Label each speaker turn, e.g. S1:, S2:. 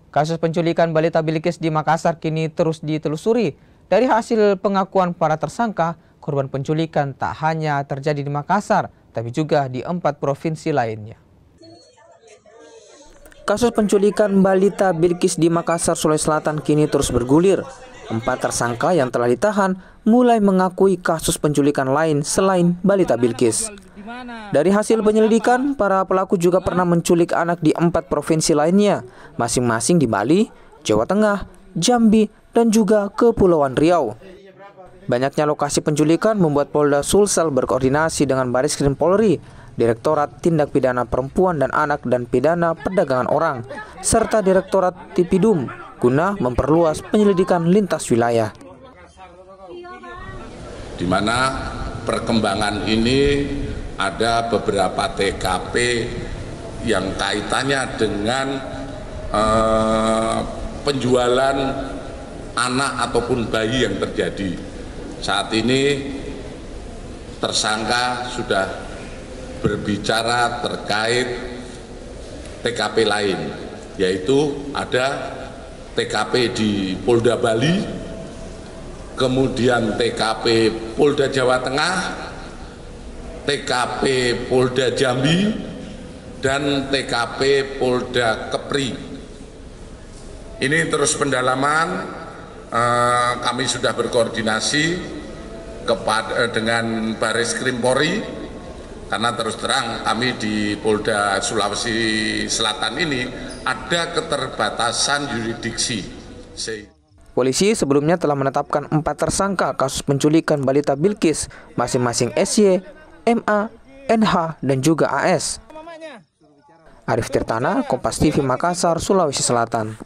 S1: Kasus penculikan balita Bilqis di Makassar kini terus ditelusuri. Dari hasil pengakuan para tersangka, korban penculikan tak hanya terjadi di Makassar, tapi juga di 4 provinsi lainnya. Kasus penculikan balita Bilqis di Makassar, Sulawesi Selatan kini terus bergulir. 4 tersangka yang telah ditahan mulai mengakui kasus penculikan lain selain balita Bilqis. Dari hasil penyelidikan, para pelaku juga pernah menculik anak di 4 provinsi lainnya, masing-masing di Bali, Jawa Tengah, Jambi, dan juga Kepulauan Riau. Banyaknya lokasi penculikan membuat Polda Sulsel berkoordinasi dengan Bareskrim Polri, Direktorat Tindak Pidana Perempuan dan Anak dan Pidana Perdagangan Orang, serta Direktorat Tipidum guna memperluas penyelidikan lintas wilayah.
S2: Di mana perkembangan ini ada beberapa TKP yang kaitannya dengan penjualan anak ataupun bayi yang terjadi. Saat ini tersangka sudah berbicara terkait TKP lain, yaitu ada TKP di Polda Bali, kemudian TKP Polda Jawa Tengah, TKP Polda Jambi, dan TKP Polda Kepri. Ini terus pendalaman, kami sudah berkoordinasi dengan Bareskrim Polri, karena terus terang kami di Polda Sulawesi Selatan ini ada keterbatasan yurisdiksi.
S1: Polisi sebelumnya telah menetapkan 4 tersangka kasus penculikan balita Bilqis, masing-masing SY, MA, NH, dan juga AS. Arif Tirtana, Kompas TV Makassar, Sulawesi Selatan.